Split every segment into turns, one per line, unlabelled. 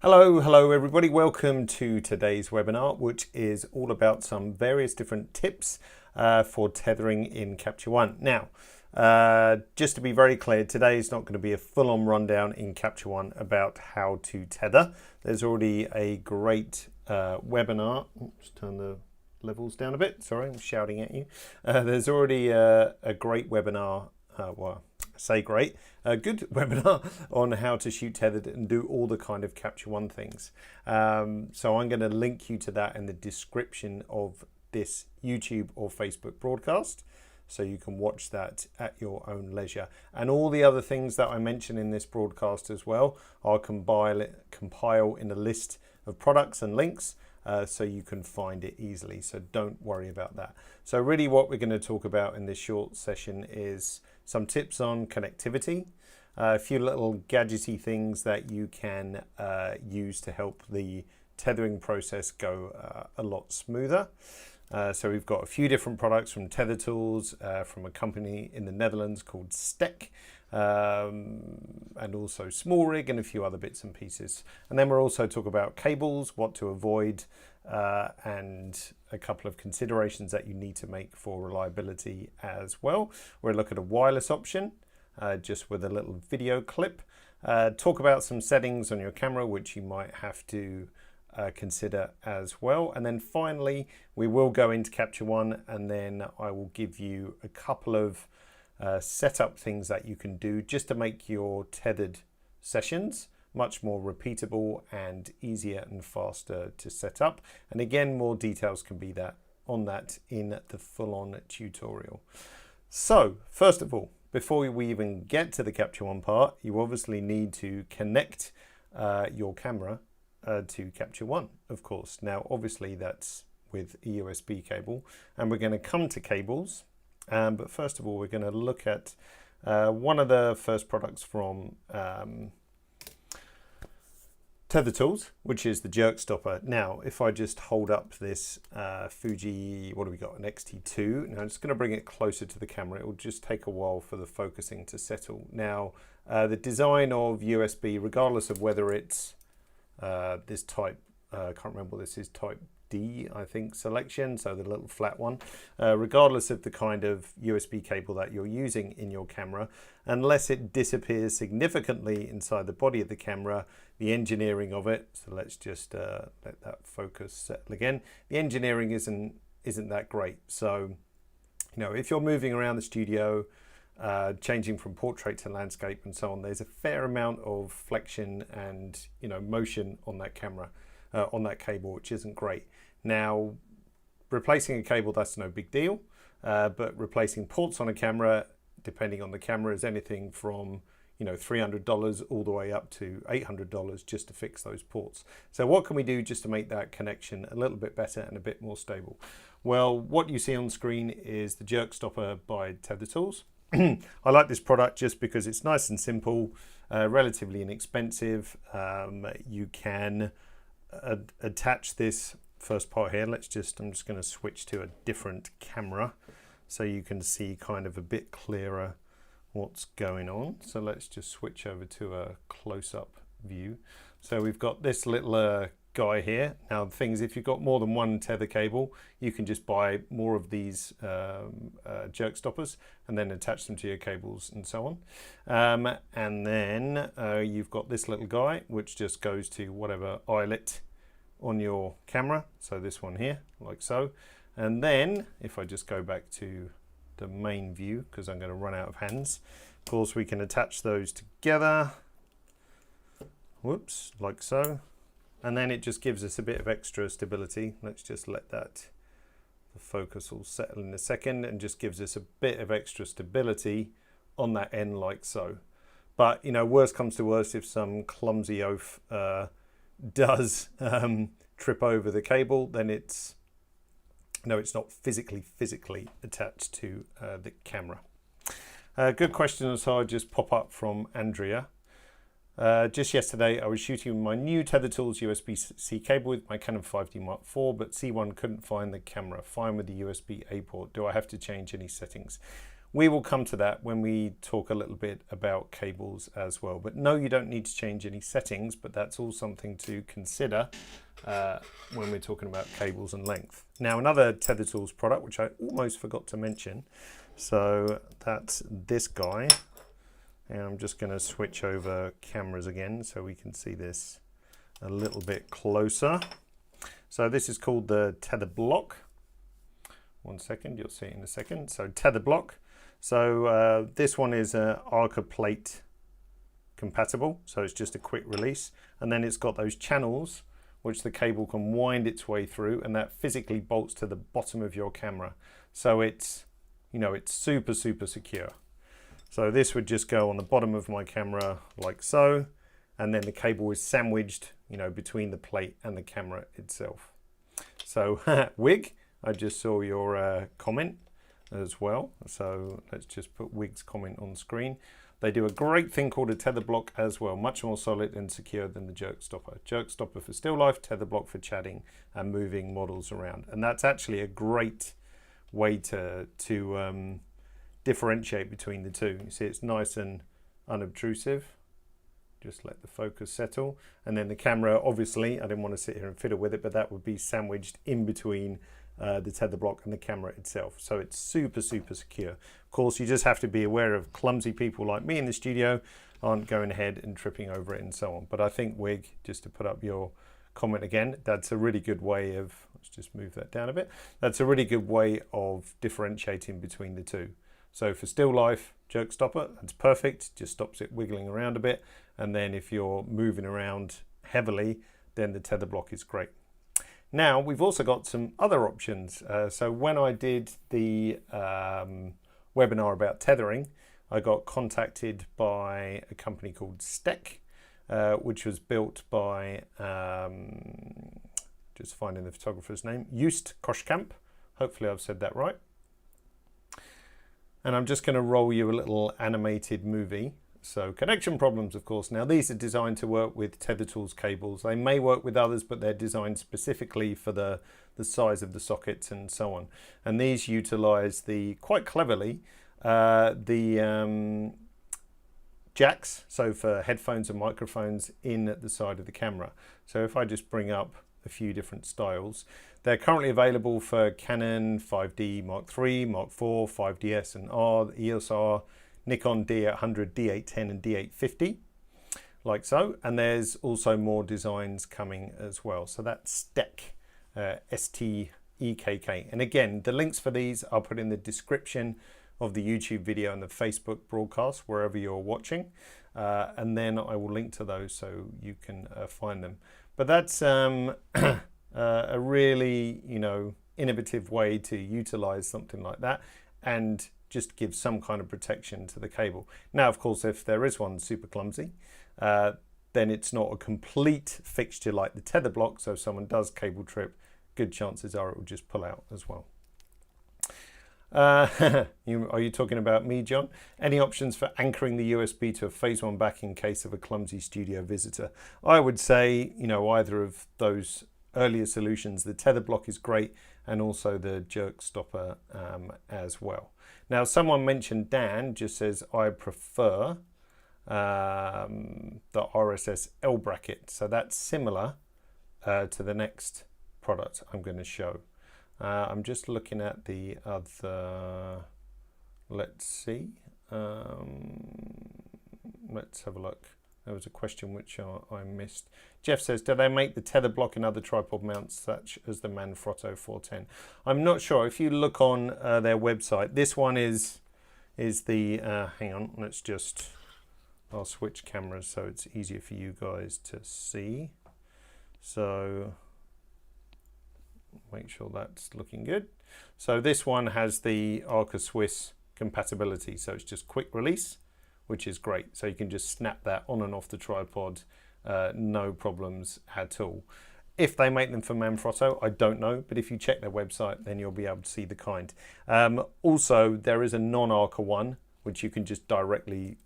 Hello everybody. Welcome to today's webinar, which is all about some various different tips for tethering in Capture One. Now, just to be very clear, today is not going to be a full-on rundown in Capture One about how to tether. There's already a great webinar. Oops, turn the levels down a bit. Sorry, I'm shouting at you. There's already a great webinar. A good webinar on how to shoot tethered and do all the kind of Capture One things. So I'm going to link you to that in the description of this YouTube or Facebook broadcast, so you can watch that at your own leisure. And all the other things that I mention in this broadcast as well, I'll compile in a list of products and links, so you can find it easily. So don't worry about that. So really what we're going to talk about in this short session is some tips on connectivity, a few little gadgety things that you can use to help the tethering process go a lot smoother. So we've got a few different products from Tether Tools, from a company in the Netherlands called Stek, and also Small Rig and a few other bits and pieces. And then we'll also talk about cables, what to avoid, and a couple of considerations that you need to make for reliability as well. We'll look at a wireless option, just with a little video clip, talk about some settings on your camera which you might have to consider as well. And then finally, we will go into Capture One, and then I will give you a couple of setup things that you can do just to make your tethered sessions much more repeatable and easier and faster to set up. And again, more details can be on that in the full-on tutorial. So first of all, before we even get to the Capture One part, you obviously need to connect your camera to Capture One, of course. Now, obviously that's with a USB cable, and we're going to come to cables. But first of all, we're going to look at one of the first products from Tether Tools, which is the jerk stopper. Now, if I just hold up this Fuji, what do we got, an X-T2. Now I'm just going to bring it closer to the camera. It will just take a while for the focusing to settle. Now, the design of USB, regardless of whether it's this type, I can't remember what this is, type D, I think, selection, so the little flat one, regardless of the kind of USB cable that you're using in your camera, unless it disappears significantly inside the body of the camera, the engineering of it, so let's just let that focus settle again, the engineering isn't that great. So, you know, if you're moving around the studio, changing from portrait to landscape and so on, there's a fair amount of flexion and, you know, motion on that camera, on that cable, which isn't great. Now, replacing a cable, that's no big deal, but replacing ports on a camera, depending on the camera, is anything from, you know, $300 all the way up to $800 just to fix those ports. So what can we do just to make that connection a little bit better and a bit more stable? Well, what you see on screen is the jerk stopper by Tether Tools. I like this product just because it's nice and simple, relatively inexpensive. You can attach this first part here. I'm just going to switch to a different camera so you can see kind of a bit clearer what's going on. So let's just switch over to a close-up view. So we've got this little guy here. Now the thing is, if you've got more than one tether cable, you can just buy more of these jerk stoppers and then attach them to your cables and so on. And then you've got this little guy which just goes to whatever eyelet on your camera. So this one here, like so. And then if I just go back to the main view, because I'm going to run out of hands, of course we can attach those together. Whoops, like so. And then it just gives us a bit of extra stability. Let's just let the focus all settle in a second, and just gives us a bit of extra stability on that end, like so. But, you know, worst comes to worst, if some clumsy oaf does trip over the cable, then it's not physically attached to the camera. Good question I saw just pop up from Andrea. Just yesterday, I was shooting my new Tether Tools USB-C cable with my Canon 5D Mark IV, but C1 couldn't find the camera. Fine with the USB-A port. Do I have to change any settings? We will come to that when we talk a little bit about cables as well. But no, you don't need to change any settings, but that's all something to consider when we're talking about cables and length. Now, another Tether Tools product, which I almost forgot to mention. So that's this guy. And I'm just going to switch over cameras again so we can see this a little bit closer. So this is called the Tether block. One second, you'll see it in a second. So Tether block. So this one is Arca plate compatible. So it's just a quick release. And then it's got those channels which the cable can wind its way through, and that physically bolts to the bottom of your camera. So it's, you know, it's super, super secure. So this would just go on the bottom of my camera like so, and then the cable is sandwiched, you know, between the plate and the camera itself. So Wig, I just saw your comment as well. So let's just put Wig's comment on screen. They do a great thing called a tether block as well, much more solid and secure than the jerk stopper. Jerk stopper for still life, tether block for chatting and moving models around. And that's actually a great way to differentiate between the two. You see, it's nice and unobtrusive. Just let the focus settle. And then the camera, obviously, I didn't want to sit here and fiddle with it, but that would be sandwiched in between the tether block and the camera itself. So it's super, super secure. Of course, you just have to be aware of clumsy people like me in the studio aren't going ahead and tripping over it and so on. But I think Wig, just to put up your comment again, that's a really good way of, let's just move that down a bit. That's a really good way of differentiating between the two. So for still life, jerk stopper, that's perfect. Just stops it wiggling around a bit. And then if you're moving around heavily, then the tether block is great. Now, we've also got some other options. So when I did the webinar about tethering, I got contacted by a company called Steck, which was built by, just finding the photographer's name, Joost Koschkamp. Hopefully I've said that right. And I'm just going to roll you a little animated movie. So connection problems, of course. Now these are designed to work with Tether Tools cables. They may work with others, but they're designed specifically for the size of the sockets and so on. And these utilize quite cleverly, the jacks, so for headphones and microphones in at the side of the camera. So if I just bring up a few different styles, they're currently available for Canon 5D Mark III, Mark IV, 5DS and R, EOS R, Nikon D800, D810 and D850, like so. And there's also more designs coming as well. So that's Steck, S-T-E-K-K. And again, the links for these I'll put in the description of the YouTube video and the Facebook broadcast, wherever you're watching. And then I will link to those so you can find them. But that's a really, you know, innovative way to utilize something like that and just give some kind of protection to the cable. Now, of course, if there is one super clumsy, then it's not a complete fixture like the tether block. So if someone does cable trip, good chances are it will just pull out as well. Are you talking about me, John? Any options for anchoring the USB to a phase one back in case of a clumsy studio visitor? I would say, you know, either of those earlier solutions. The tether block is great, and also the jerk stopper as well. Now, someone mentioned, Dan just says, I prefer the RSS L bracket. So that's similar to the next product I'm going to show. I'm just looking at the other, let's see, let's have a look. There was a question which I missed. Jeff says, do they make the tether block and other tripod mounts such as the Manfrotto 410? I'm not sure. If you look on their website, this one is the, hang on, I'll switch cameras so it's easier for you guys to see. So make sure that's looking good. So this one has the Arca Swiss compatibility. So it's just quick release, which is great. So you can just snap that on and off the tripod, no problems at all. If they make them for Manfrotto, I don't know, but if you check their website, then you'll be able to see the kind. Also, there is a non-Arca one, which you can just directly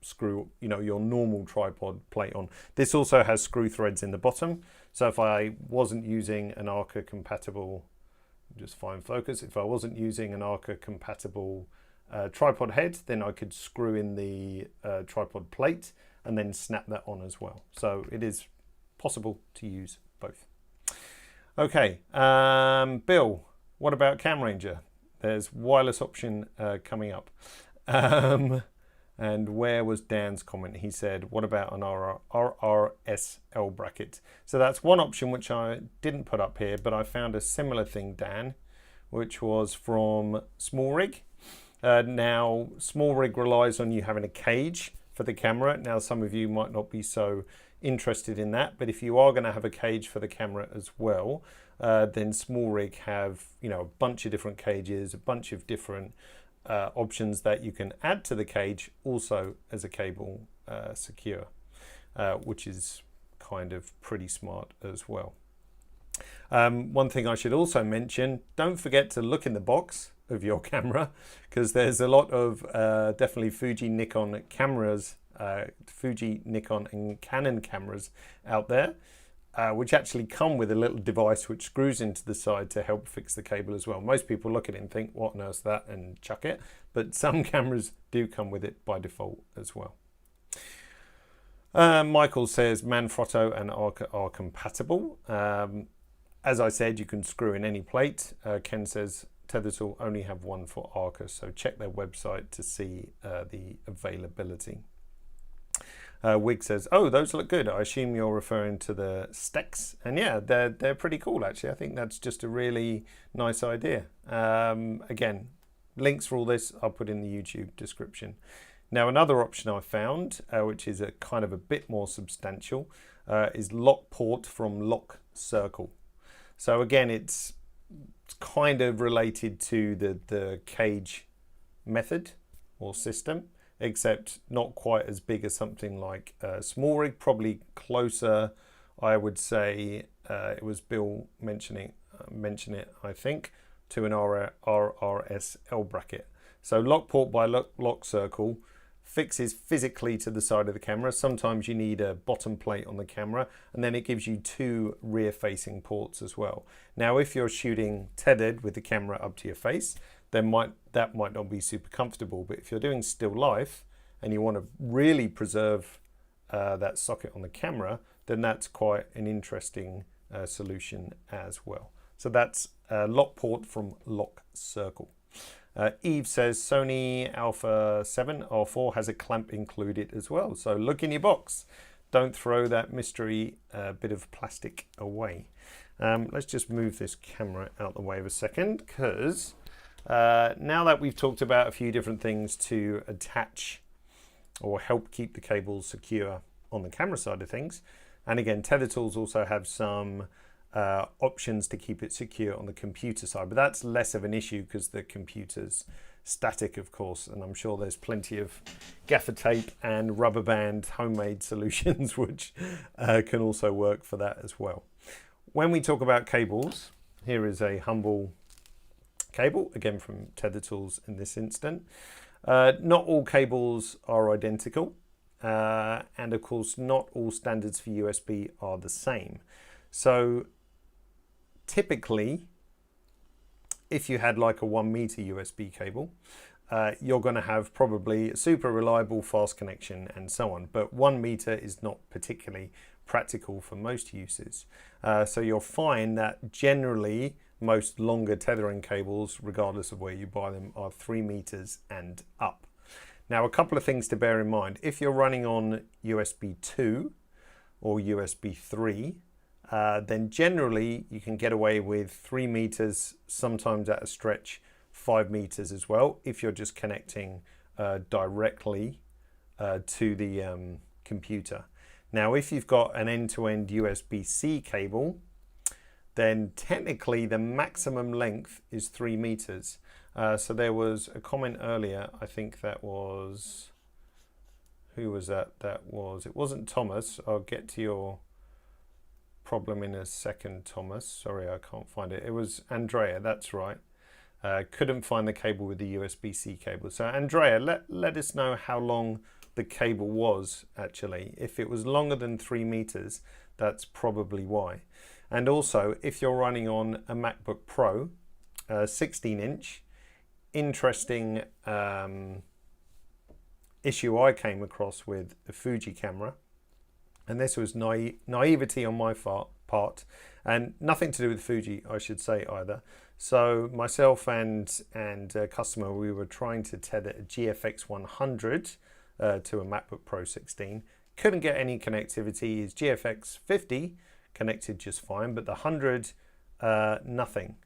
screw, you know, your normal tripod plate on. This also has screw threads in the bottom. So if I wasn't using an Arca compatible, just find focus, if I wasn't using an Arca compatible tripod head, then I could screw in the tripod plate and then snap that on as well. So it is possible to use both. Okay, Bill, what about Cam Ranger? There's wireless option coming up. And where was Dan's comment? He said, what about an RRSL bracket? So that's one option which I didn't put up here, but I found a similar thing, Dan, which was from Small Rig. Now, Small Rig relies on you having a cage for the camera. Now, some of you might not be so interested in that, but if you are going to have a cage for the camera as well, then Small Rig have, you know, a bunch of different cages, a bunch of different options that you can add to the cage also as a cable secure, which is kind of pretty smart as well. One thing I should also mention, don't forget to look in the box of your camera, because there's a lot of definitely Fuji, Nikon cameras, Fuji, Nikon and Canon cameras out there, which actually come with a little device which screws into the side to help fix the cable as well. Most people look at it and think, what on earth's that, and chuck it, but some cameras do come with it by default as well. Michael says Manfrotto and Arca are compatible. As I said, you can screw in any plate. Ken says Tether will only have one for Arca, so check their website to see the availability. Wig says, oh, those look good. I assume you're referring to the Stex. And yeah, they're pretty cool, actually. I think that's just a really nice idea. Again, links for all this I'll put in the YouTube description. Now, another option I found, which is a kind of a bit more substantial, is lock port from lock circle. So again, it's kind of related to the cage method or system, except not quite as big as something like Small Rig, probably closer, I would say, it was Bill mention it, I think, to an RRSL bracket. So lock port by lock circle fixes physically to the side of the camera. Sometimes you need a bottom plate on the camera, and then it gives you two rear facing ports as well. Now, if you're shooting tethered with the camera up to your face, then that might not be super comfortable. But if you're doing still life and you want to really preserve that socket on the camera, then that's quite an interesting solution as well. So that's lock port from lock circle. Eve says Sony Alpha 7 R4 has a clamp included as well. So look in your box. Don't throw that mystery bit of plastic away. Let's just move this camera out the way of a second, because now that we've talked about a few different things to attach or help keep the cables secure on the camera side of things, and again, Tether tools also have some options to keep it secure on the computer side, but that's less of an issue because the computer's static, of course, and I'm sure there's plenty of gaffer tape and rubber band homemade solutions which can also work for that as well. When we talk about cables, here is a humble cable, again from Tether Tools in this instant. Not all cables are identical, and of course not all standards for USB are the same. So typically, if you had like a 1 meter USB cable, you're going to have probably a super reliable fast connection and so on, but 1 meter is not particularly practical for most uses. So you'll find that generally most longer tethering cables, regardless of where you buy them, are 3 meters and up. Now, a couple of things to bear in mind. If you're running on USB 2 or USB 3, then generally you can get away with 3 meters, sometimes at a stretch 5 meters as well, if you're just connecting directly to the computer. Now, if you've got an end-to-end USB-C cable, then technically the maximum length is 3 meters. So there was a comment earlier, I think that was, who was that? It wasn't Thomas. I'll get to your problem in a second, Thomas. Sorry, I can't find it. It was Andrea, that's right. Couldn't find the cable with the USB-C cable. So Andrea, let us know how long the cable was actually. If it was longer than 3 meters, that's probably why. And also, if you're running on a MacBook Pro, 16-inch, interesting issue I came across with the Fuji camera, and this was naivety on my part, and nothing to do with Fuji, I should say, either. So myself and a customer, we were trying to tether a GFX 100 to a MacBook Pro 16. Couldn't get any connectivity. His GFX 50 connected just fine, but the 100, nothing.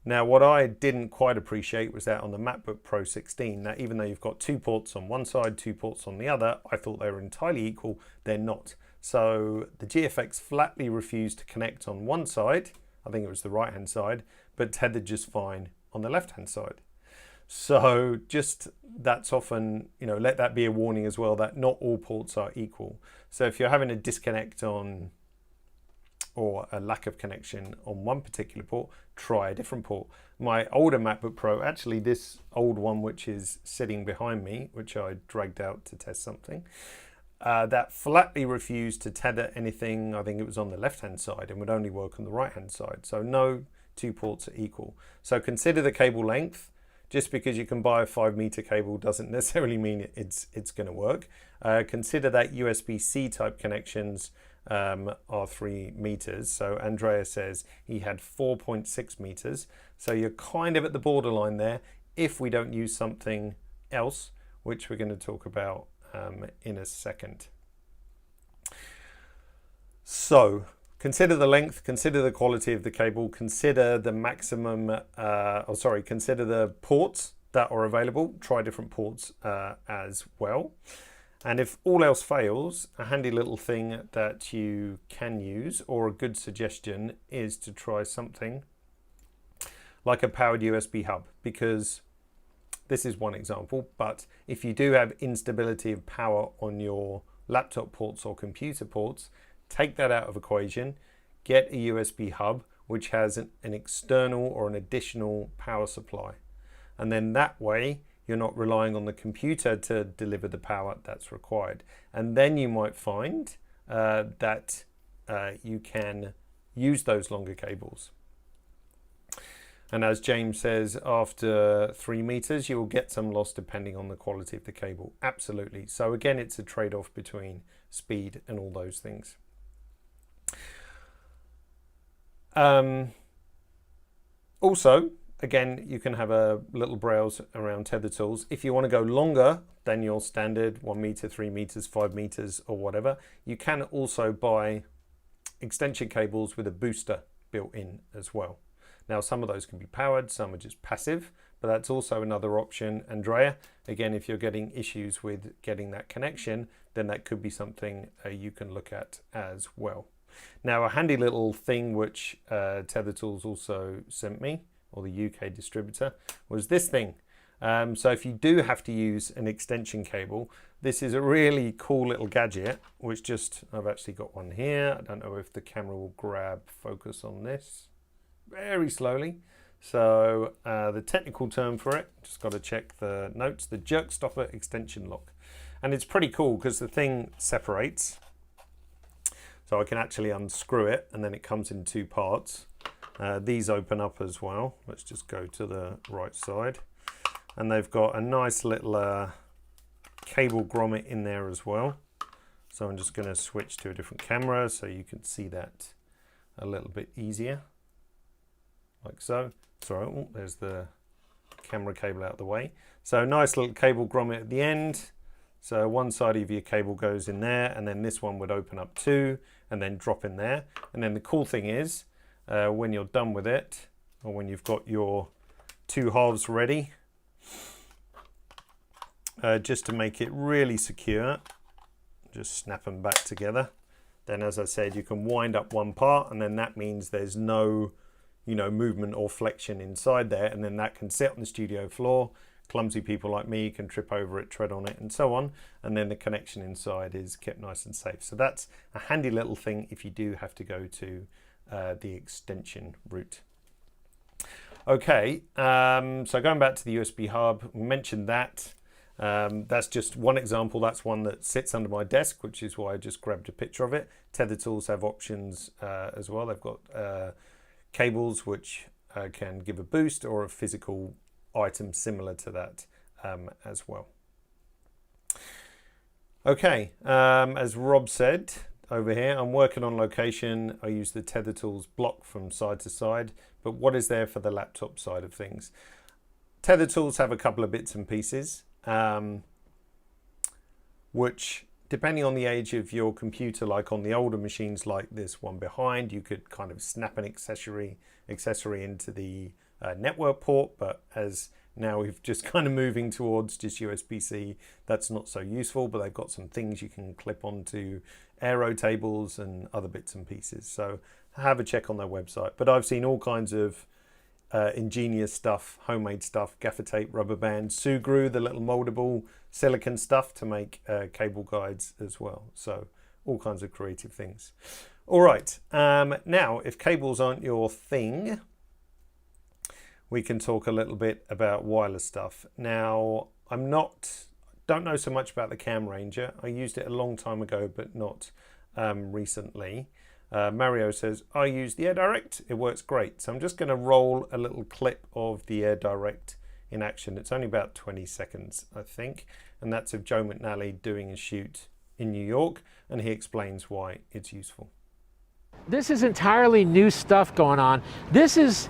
Now, what I didn't quite appreciate was that on the MacBook Pro 16, that even though you've got 2 ports on one side, 2 ports on the other, I thought they were entirely equal. They're not. So the GFX flatly refused to connect on one side, I think it was the right-hand side, but tethered just fine on the left-hand side. So just, that's often, let that be a warning as well, that not all ports are equal. So if you're having a disconnect on, or a lack of connection on one particular port, try a different port. My older MacBook Pro, actually this old one which is sitting behind me, which I dragged out to test something, that flatly refused to tether anything. I think it was on the left-hand side and would only work on the right-hand side. So no 2 ports are equal. So consider the cable length. Just because you can buy a 5-meter cable doesn't necessarily mean it's going to work. Consider that USB-C type connections are 3 meters. So Andrea says he had 4.6 meters. So you're kind of at the borderline there if we don't use something else, which we're going to talk about in a second. So consider the length, consider the quality of the cable, consider the maximum, consider the ports that are available. Try different ports as well. And if all else fails, a handy little thing that you can use, or a good suggestion, is to try something like a powered USB hub, because this is one example, but if you do have instability of power on your laptop ports or computer ports, take that out of equation, get a USB hub which has an external or an additional power supply. And then that way, you're not relying on the computer to deliver the power that's required. And then you might find that you can use those longer cables. And as James says, after 3 meters, you will get some loss depending on the quality of the cable. Absolutely. So again, it's a trade-off between speed and all those things. Also, again, you can have a little browse around tether tools. If you want to go longer than your standard 1 meter, 3 meters, 5 meters, or whatever, you can also buy extension cables with a booster built in as well. Now, some of those can be powered, some are just passive, but that's also another option. Andrea, again, if you're getting issues with getting that connection, then that could be something you can look at as well. Now, a handy little thing which Tether Tools also sent me, or the UK distributor, was this thing. So if you do have to use an extension cable, this is a really cool little gadget, which I've actually got one here. I don't know if the camera will grab focus on this very slowly. So the technical term for it, just got to check the notes, the jerk stopper extension lock. And it's pretty cool because the thing separates. So I can actually unscrew it and then it comes in 2 parts. These open up as well. Let's just go to the right side. And they've got a nice little cable grommet in there as well. So I'm just going to switch to a different camera so you can see that a little bit easier. Like so. Sorry, there's the camera cable out of the way. So nice little cable grommet at the end. So one side of your cable goes in there, and then this one would open up too, and then drop in there. And then the cool thing is, when you're done with it, or when you've got your 2 halves ready, just to make it really secure, just snap them back together. Then, as I said, you can wind up one part, and then that means there's no movement or flexion inside there, and then that can sit on the studio floor. Clumsy people like me can trip over it, tread on it, and so on, and then the connection inside is kept nice and safe. So that's a handy little thing if you do have to go to the extension route. Okay, so going back to the USB hub, we mentioned that. That's just one example. That's one that sits under my desk, which is why I just grabbed a picture of it. Tether Tools have options as well. They've got cables which can give a boost, or a physical items similar to that as well. Okay, as Rob said over here, I'm working on location. I use the Tether tools block from side to side, but what is there for the laptop side of things? Tether tools have a couple of bits and pieces, which depending on the age of your computer, like on the older machines like this one behind, you could kind of snap an accessory into the network port, but as now we've just kind of moving towards just USB-C, that's not so useful, but they've got some things you can clip onto aero tables and other bits and pieces. So have a check on their website. But I've seen all kinds of ingenious stuff, homemade stuff, gaffer tape, rubber bands, Sugru, the little moldable silicon stuff to make cable guides as well. So all kinds of creative things. All right, now if cables aren't your thing, we can talk a little bit about wireless stuff. Now, don't know so much about the Cam Ranger. I used it a long time ago, but not recently. Mario says, I use the AirDirect. It works great. So I'm just going to roll a little clip of the AirDirect in action. It's only about 20 seconds, I think. And that's of Joe McNally doing a shoot in New York. And he explains why it's useful.
This is entirely new stuff going on. This is,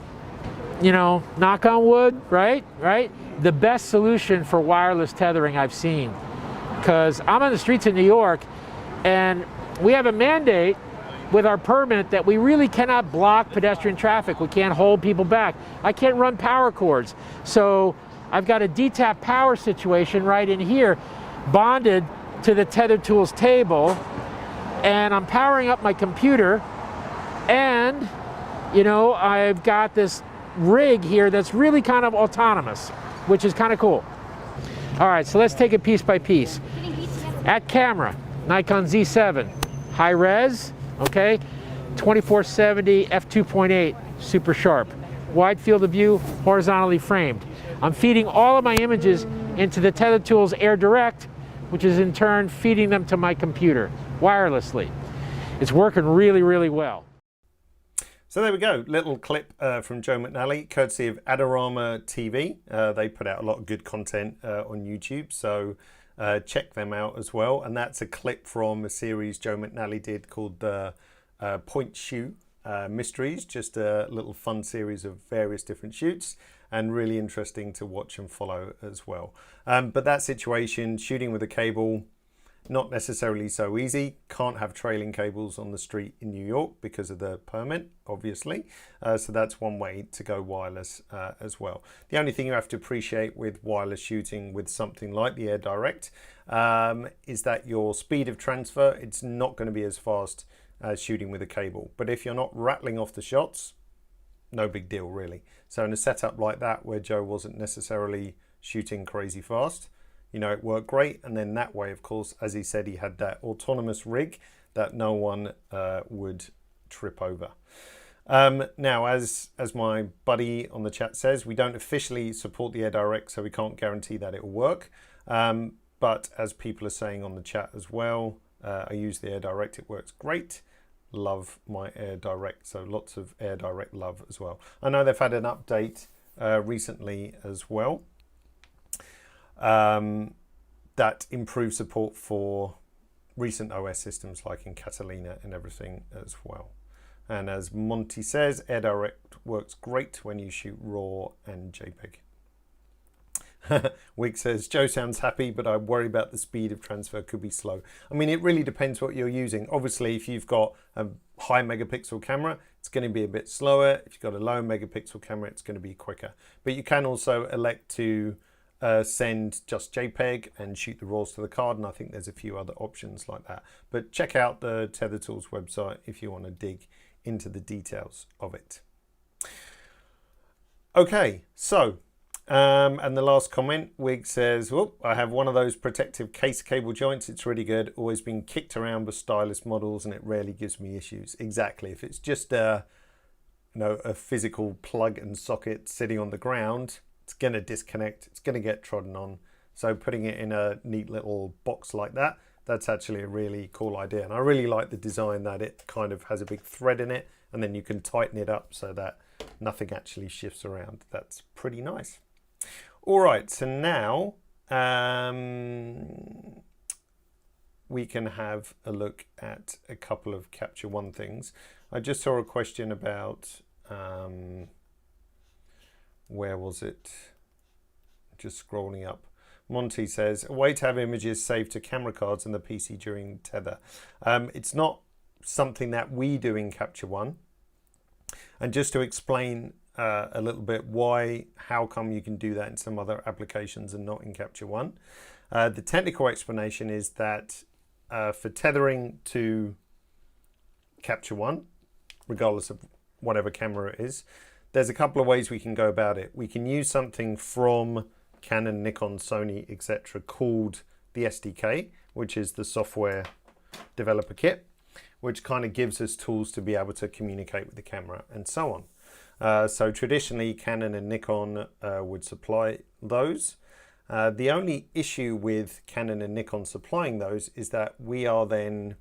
you know, knock on wood, right? The best solution for wireless tethering I've seen. Because I'm on the streets of New York and we have a mandate with our permit that we really cannot block pedestrian traffic. We can't hold people back. I can't run power cords. So I've got a DTAP power situation right in here, bonded to the Tether Tools table, and I'm powering up my computer, and you know, I've got this rig here that's really kind of autonomous, which is kind of cool. All right, so let's take it piece by piece. At camera, Nikon Z7, high res, okay, 2470 f2.8, super sharp. Wide field of view, horizontally framed. I'm feeding all of my images into the Tether Tools AirDirect, which is in turn feeding them to my computer wirelessly. It's working really, really well.
So there we go, little clip from Joe McNally, courtesy of Adorama TV. They put out a lot of good content on YouTube, so check them out as well. And that's a clip from a series Joe McNally did called the Point Shoot Mysteries, just a little fun series of various different shoots, and really interesting to watch and follow as well. But that situation, shooting with a cable, not necessarily so easy. Can't have trailing cables on the street in New York because of the permit, obviously. So that's one way to go wireless as well. The only thing you have to appreciate with wireless shooting with something like the AirDirect is that your speed of transfer, it's not going to be as fast as shooting with a cable. But if you're not rattling off the shots, no big deal really. So in a setup like that where Joe wasn't necessarily shooting crazy fast, you know, it worked great. And then that way, of course, as he said, he had that autonomous rig that no one would trip over. Now, as my buddy on the chat says, we don't officially support the AirDirect, so we can't guarantee that it will work. But as people are saying on the chat as well, I use the AirDirect, it works great. Love my AirDirect, so lots of AirDirect love as well. I know they've had an update recently as well. That improves support for recent OS systems like in Catalina and everything as well. And as Monty says, AirDirect works great when you shoot RAW and JPEG. Wig says, Joe sounds happy, but I worry about the speed of transfer could be slow. I mean, it really depends what you're using. Obviously, if you've got a high megapixel camera, it's going to be a bit slower. If you've got a low megapixel camera, it's going to be quicker. But you can also elect to send just JPEG and shoot the RAWs to the card, and I think there's a few other options like that. But check out the Tether Tools website if you want to dig into the details of it. Okay, so and the last comment, Wig says, well, I have one of those protective case cable joints. It's really good. Always been kicked around with stylish models and it rarely gives me issues. Exactly. If it's just a physical plug and socket sitting on the ground, it's going to disconnect. It's going to get trodden on. So putting it in a neat little box like that, that's actually a really cool idea. And I really like the design that it kind of has a big thread in it and then you can tighten it up so that nothing actually shifts around. That's pretty nice. All right, so now we can have a look at a couple of Capture One things. I just saw a question about, where was it? Just scrolling up. Monty says, a way to have images saved to camera cards in the PC during tether. It's not something that we do in Capture One. And just to explain a little bit how come you can do that in some other applications and not in Capture One. The technical explanation is that for tethering to Capture One, regardless of whatever camera it is, there's a couple of ways we can go about it. We can use something from Canon, Nikon, Sony, etc. called the SDK, which is the software developer kit, which kind of gives us tools to be able to communicate with the camera and so on. So traditionally Canon and Nikon would supply those. The only issue with Canon and Nikon supplying those is that we are then,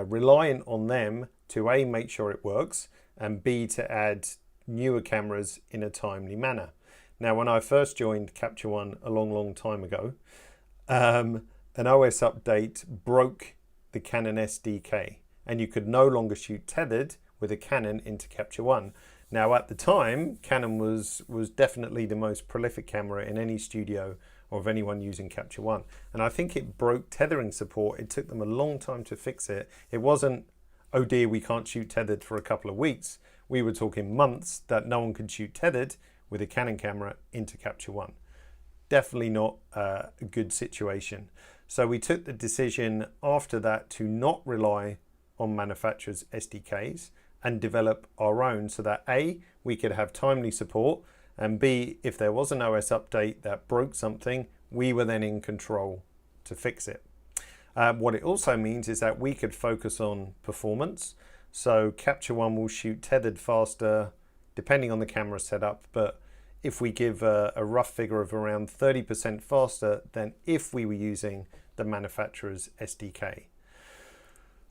reliant on them to A, make sure it works, and B, to add newer cameras in a timely manner. Now, when I first joined Capture One a long time ago, an OS update broke the Canon SDK, and you could no longer shoot tethered with a Canon into Capture One. Now, at the time, Canon was definitely the most prolific camera in any studio or of anyone using Capture One. And I think it broke tethering support. It took them a long time to fix it. It wasn't, oh dear, we can't shoot tethered for a couple of weeks. We were talking months that no one could shoot tethered with a Canon camera into Capture One. Definitely not a good situation. So we took the decision after that to not rely on manufacturers' SDKs and develop our own so that A, we could have timely support, and B, if there was an OS update that broke something, we were then in control to fix it. What it also means is that we could focus on performance. So Capture One will shoot tethered faster depending on the camera setup, but if we give a rough figure of around 30% faster than if we were using the manufacturer's SDK.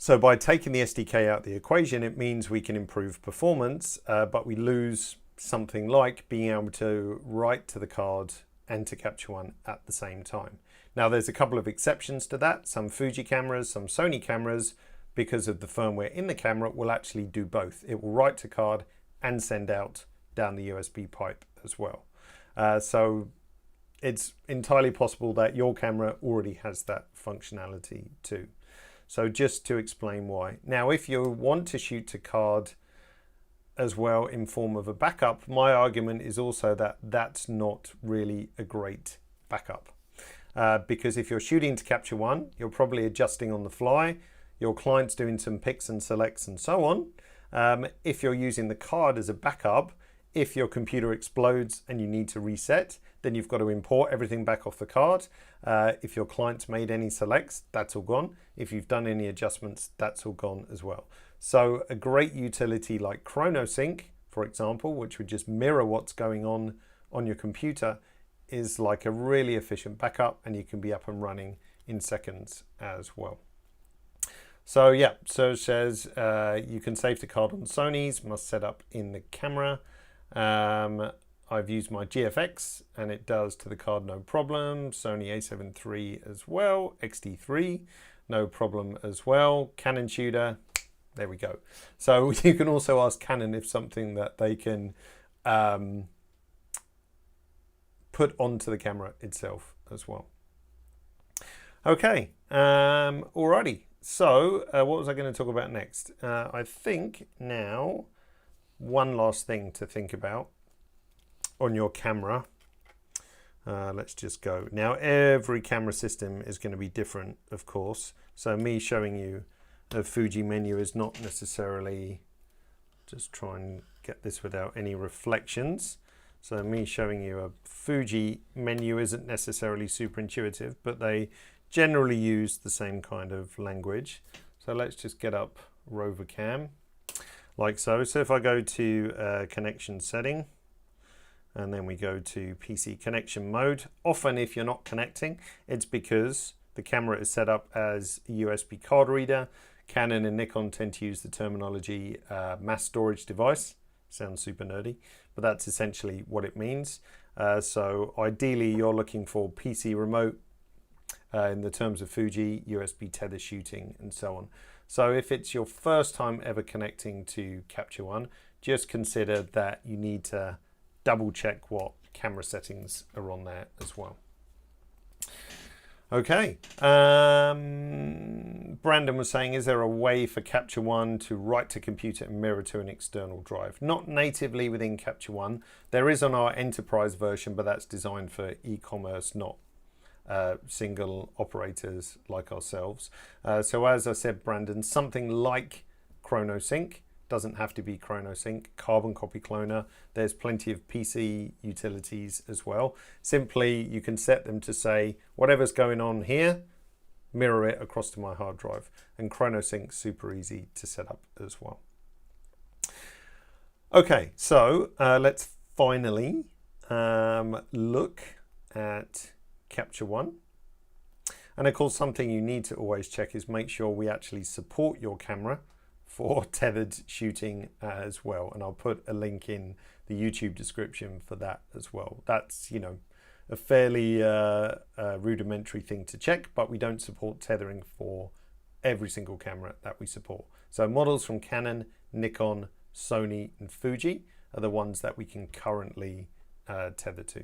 So by taking the SDK out of the equation, it means we can improve performance, but we lose something like being able to write to the card and to Capture One at the same time. Now, there's a couple of exceptions to that. Some Fuji cameras, some Sony cameras, because of the firmware in the camera, will actually do both. It will write to card and send out down the USB pipe as well. So it's entirely possible that your camera already has that functionality too. So just to explain why. Now, if you want to shoot to card as well in form of a backup, my argument is also that that's not really a great backup. Because if you're shooting to Capture One, you're probably adjusting on the fly. Your client's doing some picks and selects and so on. If you're using the card as a backup, if your computer explodes and you need to reset, then you've got to import everything back off the card. If your client's made any selects, that's all gone. If you've done any adjustments, that's all gone as well. So a great utility like ChronoSync, for example, which would just mirror what's going on your computer, is like a really efficient backup, and you can be up and running in seconds as well. So yeah, so it says you can save the card on Sony's, must set up in the camera. I've used my GFX and it does to the card no problem. Sony a7 III as well, XT3 no problem as well. Canon shooter, there we go. So you can also ask Canon if something that they can put onto the camera itself as well. Okay, alrighty. So what was I going to talk about next? I think now one last thing to think about on your camera. Let's just go. Now, every camera system is going to be different, of course. So me showing you a Fuji menu is not necessarily, just try and get this without any reflections. So me showing you a Fuji menu isn't necessarily super intuitive, but they generally use the same kind of language. So let's just get up Rover Cam like so. So if I go to connection setting, and then we go to PC connection mode. Often if you're not connecting, it's because the camera is set up as a USB card reader. Canon and Nikon tend to use the terminology mass storage device. Sounds super nerdy, but that's essentially what it means. So ideally you're looking for PC remote in the terms of Fuji, USB tether shooting and so on. So if it's your first time ever connecting to Capture One, just consider that you need to double check what camera settings are on there as well. Okay, Brandon was saying, is there a way for Capture One to write to computer and mirror to an external drive? Not natively within Capture One. There is on our enterprise version, but that's designed for e-commerce, not single operators like ourselves. So as I said, Brandon, something like ChronoSync, doesn't have to be ChronoSync, Carbon Copy Cloner. There's plenty of PC utilities as well. Simply, you can set them to say, whatever's going on here, mirror it across to my hard drive. And ChronoSync, super easy to set up as well. Okay, so let's finally look at Capture One. And of course, something you need to always check is make sure we actually support your camera for tethered shooting as well, and I'll put a link in the YouTube description for that as well. That's, you know, a fairly rudimentary thing to check, but we don't support tethering for every single camera that we support. So models from Canon, Nikon, Sony and Fuji are the ones that we can currently tether to.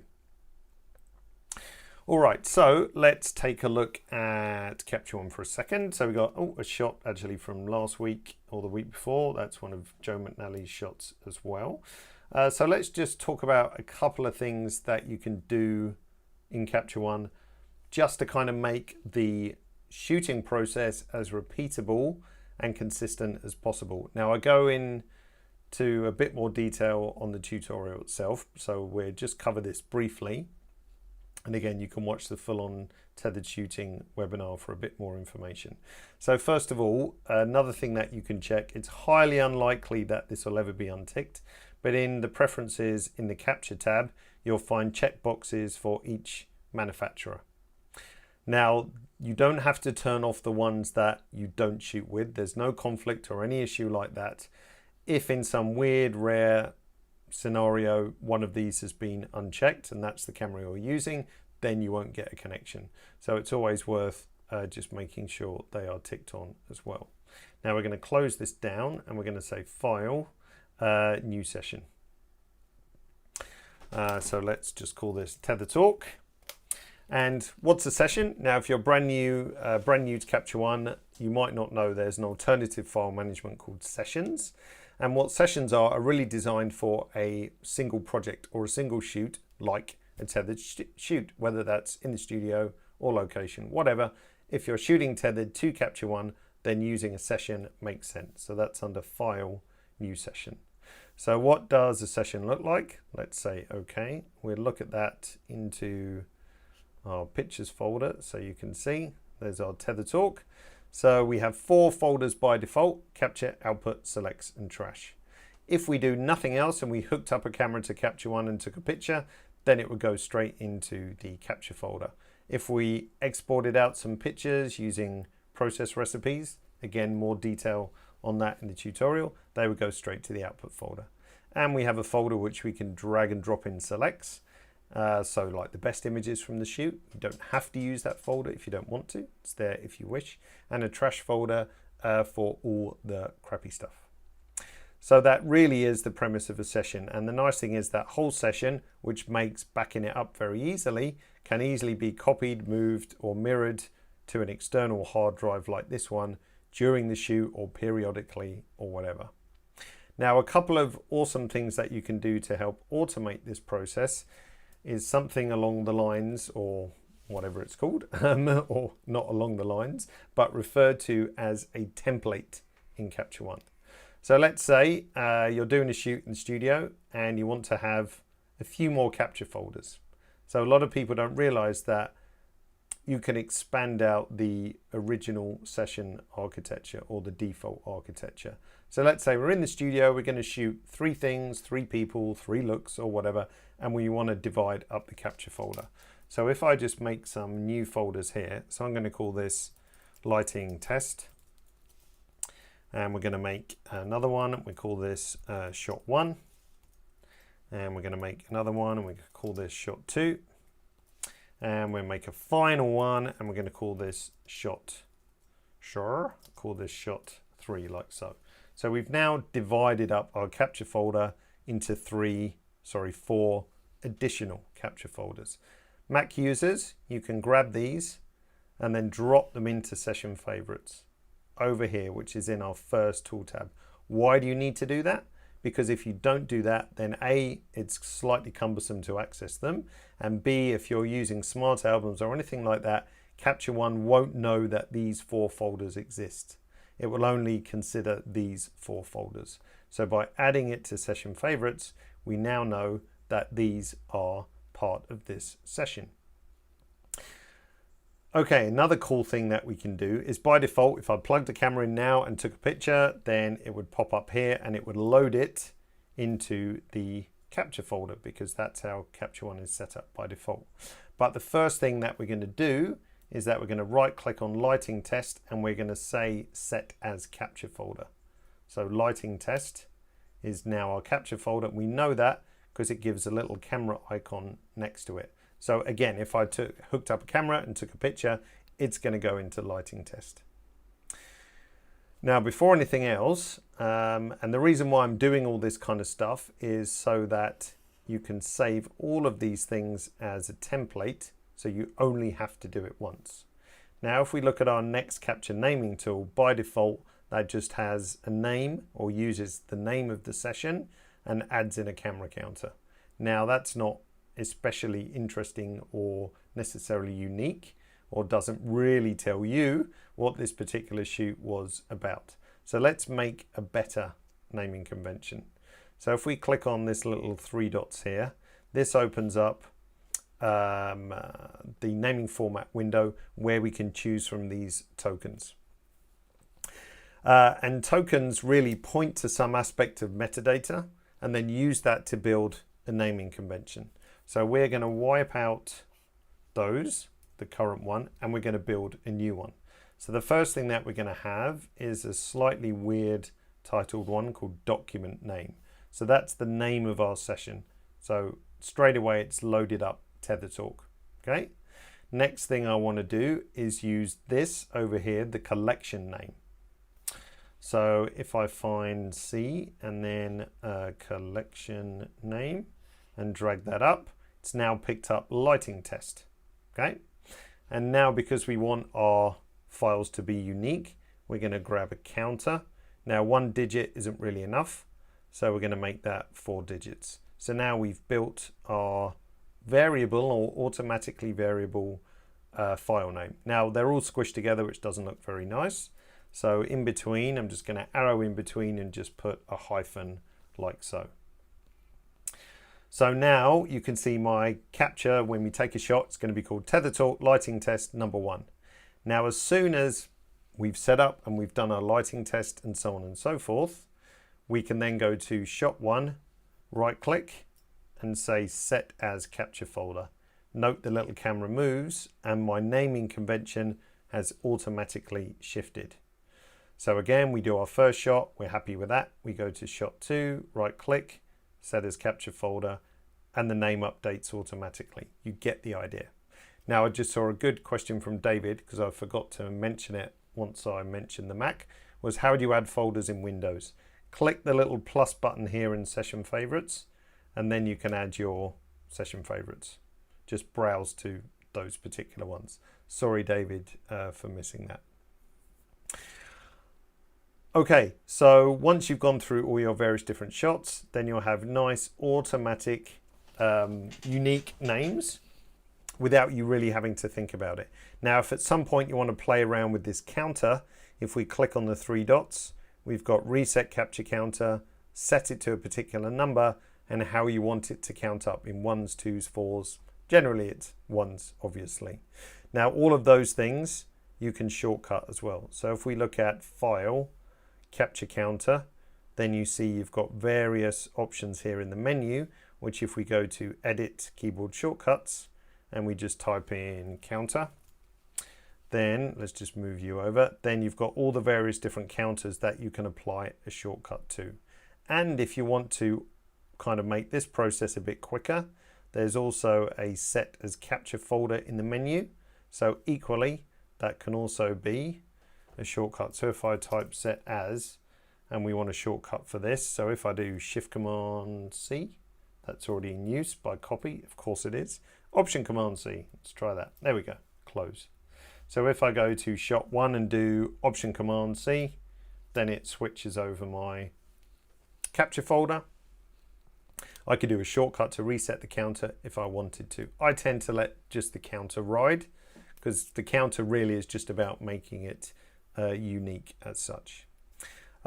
All right, so let's take a look at Capture One for a second. So we got a shot actually from last week or the week before. That's one of Joe McNally's shots as well. So let's just talk about a couple of things that you can do in Capture One just to kind of make the shooting process as repeatable and consistent as possible. Now I go into a bit more detail on the tutorial itself, so we'll just cover this briefly. And again, you can watch the full-on tethered shooting webinar for a bit more information. So first of all, another thing that you can check, it's highly unlikely that this will ever be unticked, but in the preferences in the capture tab, you'll find checkboxes for each manufacturer. Now, you don't have to turn off the ones that you don't shoot with. There's no conflict or any issue like that. If in some weird, rare scenario one of these has been unchecked and that's the camera you're using, then you won't get a connection. So it's always worth just making sure they are ticked on as well. Now we're going to close this down and we're going to say File, New Session. So let's just call this Tether Talk. And what's a session? Now if you're brand new to Capture One, you might not know there's an alternative file management called Sessions. And what sessions are really designed for a single project or a single shoot, like a tethered shoot, whether that's in the studio or location, whatever. If you're shooting tethered to Capture One, then using a session makes sense. So that's under File, New Session. So what does a session look like? Let's say OK. We'll look at that into our Pictures folder so you can see. There's our Tether Talk. So we have 4 folders by default: Capture, Output, Selects and Trash. If we do nothing else and we hooked up a camera to Capture One and took a picture, then it would go straight into the Capture folder. If we exported out some pictures using process recipes, again more detail on that in the tutorial, they would go straight to the Output folder. And we have a folder which we can drag and drop in selects. So like the best images from the shoot, you don't have to use that folder if you don't want to. It's there if you wish. And a trash folder for all the crappy stuff. So that really is the premise of a session. And the nice thing is that whole session, which makes backing it up very easily, can easily be copied, moved or mirrored to an external hard drive like this one during the shoot or periodically or whatever. Now, a couple of awesome things that you can do to help automate this process is something along the lines, or whatever it's called, or not along the lines, but referred to as a template in Capture One. So let's say you're doing a shoot in the studio and you want to have a few more capture folders. So a lot of people don't realize that you can expand out the original session architecture or the default architecture. So let's say we're in the studio, we're going to shoot 3 things, 3 people, 3 looks or whatever, and we want to divide up the capture folder. So if I just make some new folders here, so I'm going to call this lighting test, and we're going to make another one. We call this shot 1, And we're going to make another one, and we call this shot 2. And we'll make a final one, and we're going to call this shot. Sure. Call this shot 3, like so. So we've now divided up our capture folder into 4 additional capture folders. Mac users, you can grab these and then drop them into session favorites over here, which is in our first tool tab. Why do you need to do that? Because if you don't do that, then A, it's slightly cumbersome to access them, and B, if you're using smart albums or anything like that, Capture One won't know that these 4 folders exist. It will only consider these 4 folders. So by adding it to session favorites, we now know that these are part of this session. Okay, another cool thing that we can do is, by default, if I plugged the camera in now and took a picture, then it would pop up here and it would load it into the capture folder, because that's how Capture One is set up by default. But the first thing that we're going to do is that we're going to right click on lighting test, and we're going to say set as capture folder. So lighting test is now our capture folder. We know that because it gives a little camera icon next to it. So again, if I hooked up a camera and took a picture, it's going to go into lighting test. Now, before anything else, and the reason why I'm doing all this kind of stuff is so that you can save all of these things as a template, so you only have to do it once. Now, if we look at our next capture naming tool, by default, that just has a name, or uses the name of the session and adds in a camera counter. Now, that's not especially interesting or necessarily unique, or doesn't really tell you what this particular shoot was about. So let's make a better naming convention. So if we click on this little 3 dots here, this opens up the naming format window where we can choose from these tokens. And tokens really point to some aspect of metadata and then use that to build a naming convention. So we're going to wipe out those, the current one, and we're going to build a new one. So the first thing that we're going to have is a slightly weird titled one called document name. So that's the name of our session. So straight away it's loaded up Tether Talk. Okay. Next thing I want to do is use this over here, the collection name. So if I find C and then a collection name and drag that up, it's now picked up lighting test. Okay. And now, because we want our files to be unique, we're going to grab a counter. Now 1 digit isn't really enough, so we're going to make that 4 digits. So now we've built our variable or automatically variable file name. Now they're all squished together, which doesn't look very nice. So in between, I'm just going to arrow in between and just put a hyphen like so. So now you can see my capture when we take a shot. It's going to be called Tether Talk Lighting Test number 1. Now, as soon as we've set up and we've done our lighting test and so on and so forth, we can then go to shot 1, right click and say set as capture folder. Note the little camera moves and my naming convention has automatically shifted. So again, we do our first shot. We're happy with that. We go to shot 2, right click, set as capture folder, and the name updates automatically. You get the idea. Now, I just saw a good question from David, because I forgot to mention it once I mentioned the Mac, was how do you add folders in Windows? Click the little plus button here in session favorites, and then you can add your session favorites. Just browse to those particular ones. Sorry, David, for missing that. Okay, so once you've gone through all your various different shots, then you'll have nice automatic unique names without you really having to think about it. Now, if at some point you want to play around with this counter, if we click on the 3 dots, we've got reset capture counter, set it to a particular number, and how you want it to count up in 1s, 2s, 4s. Generally it's 1s, obviously. Now, all of those things you can shortcut as well. So if we look at File, Capture Counter, then you see you've got various options here in the menu, which if we go to Edit Keyboard Shortcuts and we just type in counter, then let's just move you over. Then you've got all the various different counters that you can apply a shortcut to. And if you want to kind of make this process a bit quicker, there's also a set as capture folder in the menu. So equally, that can also be a shortcut. So if I type set as, and we want a shortcut for this, so if I do Shift Command C, that's already in use by copy, of course it is. Option Command C, let's try that. There we go, close. So if I go to shot 1 and do Option Command C, then it switches over my capture folder. I could do a shortcut to reset the counter if I wanted to. I tend to let just the counter ride, because the counter really is just about making it unique as such.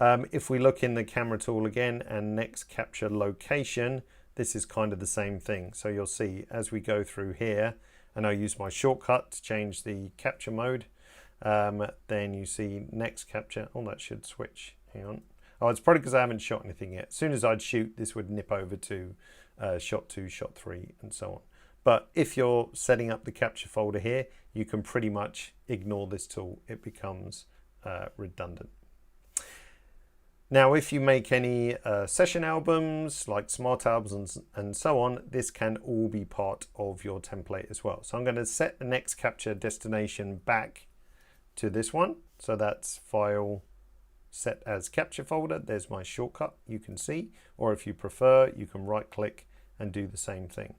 If we look in the camera tool again and next capture location, this is kind of the same thing. So you'll see as we go through here, and I use my shortcut to change the capture mode, then you see next capture. Oh, that should switch. Hang on. Oh, it's probably because I haven't shot anything yet. As soon as I'd shoot, this would nip over to shot 2, shot 3, and so on. But if you're setting up the capture folder here, you can pretty much ignore this tool. It becomes redundant. Now, if you make any session albums, like smart albums and so on, this can all be part of your template as well. So I'm going to set the next capture destination back to this one. So that's File, Set as Capture folder. There's my shortcut, you can see. Or if you prefer, you can right click and do the same thing.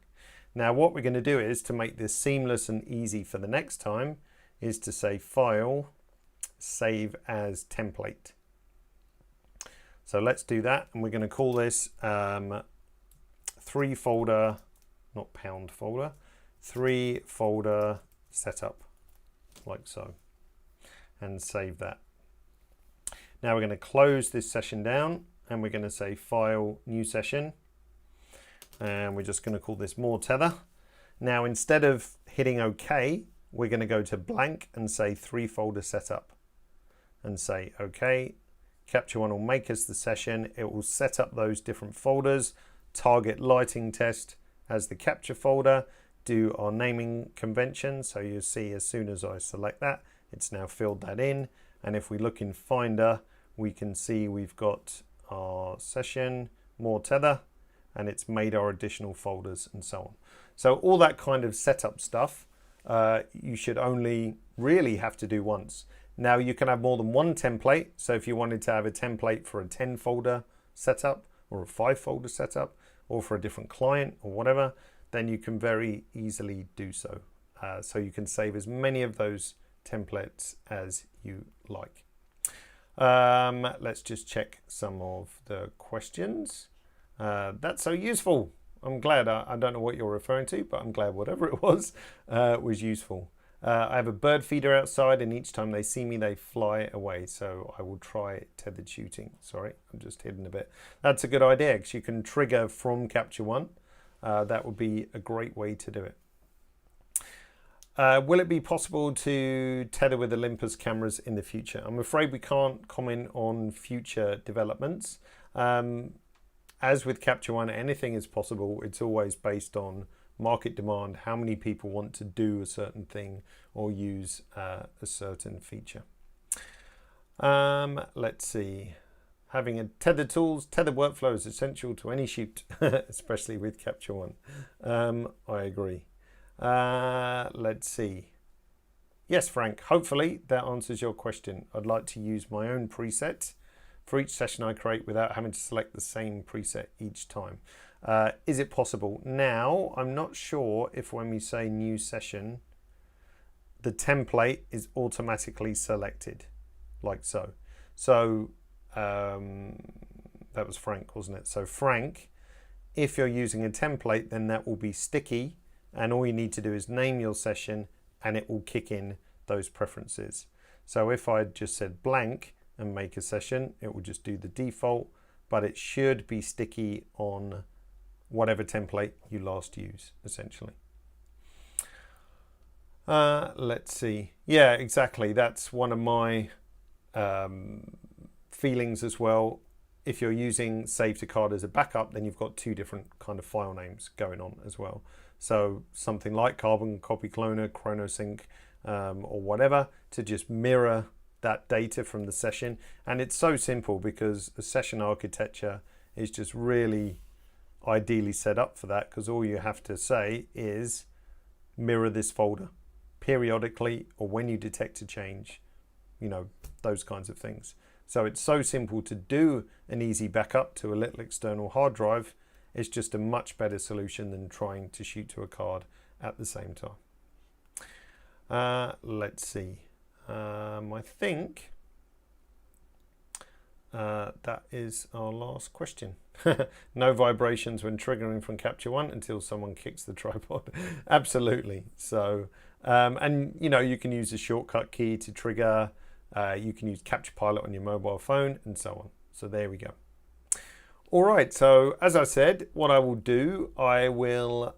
Now, what we're going to do is, to make this seamless and easy for the next time, is to say File, Save as Template. So let's do that, and we're going to call this 3 folder, not pound folder, 3 folder setup, like so, and save that. Now we're going to close this session down, and we're going to say File, New Session, and we're just going to call this More Tether. Now, instead of hitting OK, we're going to go to blank and say 3 folder setup, and say OK. Capture One will make us the session. It will set up those different folders, target lighting test as the capture folder, do our naming convention. So you'll see as soon as I select that, it's now filled that in. And if we look in Finder, we can see we've got our session, More Tether, and it's made our additional folders and so on. So all that kind of setup stuff, you should only really have to do once. Now you can have more than one template. So if you wanted to have a template for a 10 folder setup or a 5 folder setup, or for a different client or whatever, then you can very easily do so. So you can save as many of those templates as you like. Let's just check some of the questions. That's so useful. I'm glad. I don't know what you're referring to, but I'm glad whatever it was useful. I have a bird feeder outside, and each time they see me, they fly away. So I will try tethered shooting. Sorry, I'm just hidden a bit. That's a good idea, because you can trigger from Capture One. That would be a great way to do it. Will it be possible to tether with Olympus cameras in the future? I'm afraid we can't comment on future developments. As with Capture One, anything is possible. It's always based on market demand, how many people want to do a certain thing or use a certain feature. Let's see. Having a tethered workflow is essential to any shoot, especially with Capture One. I agree. Let's see. Yes, Frank, hopefully that answers your question. I'd like to use my own preset for each session I create without having to select the same preset each time. Is it possible? Now, I'm not sure if when we say new session, the template is automatically selected, like so. So that was Frank, wasn't it? So Frank, if you're using a template, then that will be sticky, and all you need to do is name your session and it will kick in those preferences. So if I just said blank and make a session, it will just do the default, but it should be sticky on whatever template you last use, essentially. Let's see. Yeah, exactly. That's one of my feelings as well. If you're using Save to Card as a backup, then you've got 2 different kind of file names going on as well. So something like Carbon Copy Cloner, ChronoSync, or whatever, to just mirror that data from the session. And it's so simple, because the session architecture is just really ideally set up for that, because all you have to say is mirror this folder periodically, or when you detect a change, you know, those kinds of things. So it's so simple to do an easy backup to a little external hard drive. It's just a much better solution than trying to shoot to a card at the same time. Let's see. I think that is our last question. No vibrations when triggering from Capture One until someone kicks the tripod. Absolutely. So, and you know, you can use a shortcut key to trigger. You can use Capture Pilot on your mobile phone and so on. So there we go. All right, so as I said, what I will do, I will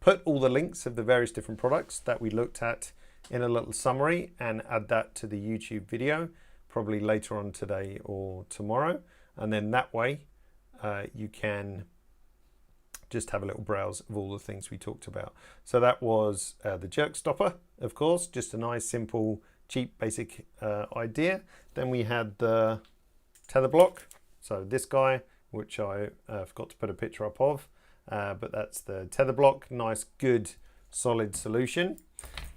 put all the links of the various different products that we looked at in a little summary and add that to the YouTube video, probably later on today or tomorrow. And then that way you can just have a little browse of all the things we talked about. So that was the jerk stopper, of course, just a nice, simple, cheap, basic idea. Then we had the tether block. So this guy, which I forgot to put a picture up of, but that's the tether block, nice, good, solid solution.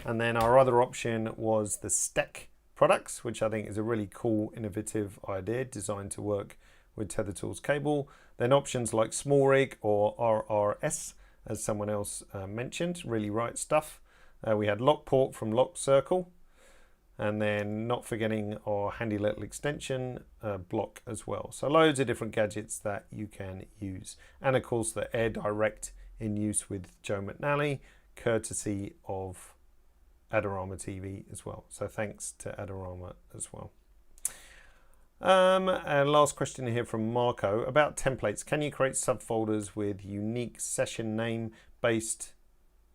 And then our other option was the stack products, which I think is a really cool, innovative idea designed to work with Tether Tools cable. Then options like Small Rig or RRS, as someone else mentioned, really right stuff. We had Lock Port from Lock Circle. And then not forgetting our handy little extension block as well. So loads of different gadgets that you can use. And of course the Air Direct in use with Joe McNally, courtesy of Adorama TV as well. So thanks to Adorama as well. And last question here from Marco about templates. Can you create subfolders with unique session name based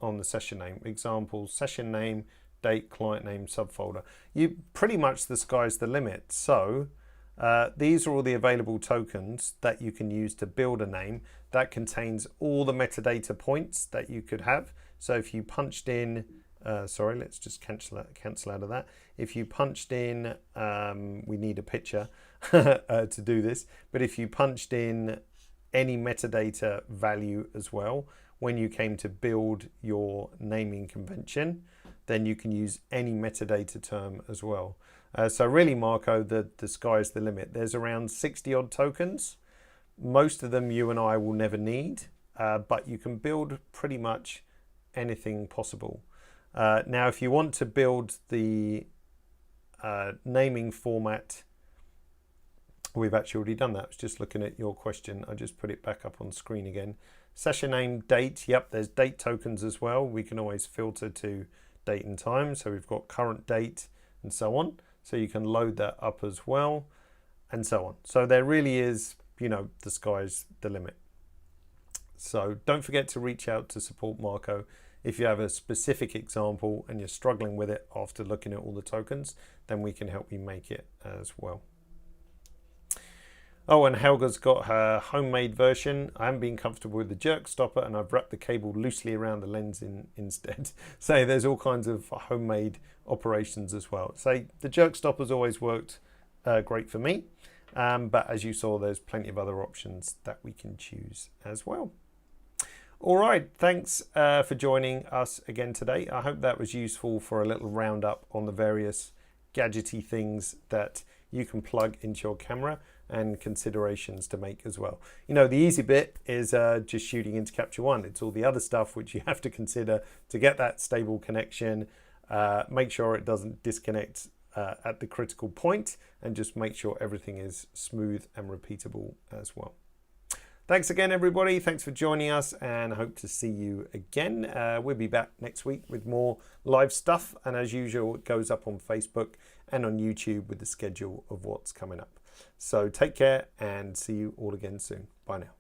on the session name? Example, session name, date, client name, subfolder. You pretty much, the sky's the limit. So these are all the available tokens that you can use to build a name that contains all the metadata points that you could have. So if you punched in, sorry, let's just cancel out of that. If you punched in, we need a picture to do this, but if you punched in any metadata value as well, when you came to build your naming convention, then you can use any metadata term as well. So really, Marco, the sky's the limit. There's around 60 odd tokens. Most of them you and I will never need, but you can build pretty much anything possible. Now, if you want to build the naming format, we've actually already done that. I was just looking at your question. I just put it back up on screen again. Session name, date. Yep, there's date tokens as well. We can always filter to date and time. So we've got current date and so on. So you can load that up as well and so on. So there really is, you know, the sky's the limit. So don't forget to reach out to support Marco if you have a specific example and you're struggling with it after looking at all the tokens, then we can help you make it as well. Oh, and Helga's got her homemade version. I haven't been comfortable with the jerk stopper and I've wrapped the cable loosely around the lens instead. So there's all kinds of homemade operations as well. So the jerk stopper's always worked great for me. But as you saw, there's plenty of other options that we can choose as well. All right, thanks for joining us again today. I hope that was useful for a little roundup on the various gadgety things that you can plug into your camera and considerations to make as well. You know, the easy bit is just shooting into Capture One. It's all the other stuff which you have to consider to get that stable connection, make sure it doesn't disconnect at the critical point, and just make sure everything is smooth and repeatable as well. Thanks again, everybody. Thanks for joining us, and I hope to see you again. We'll be back next week with more live stuff, and as usual, it goes up on Facebook and on YouTube with the schedule of what's coming up. So take care and see you all again soon. Bye now.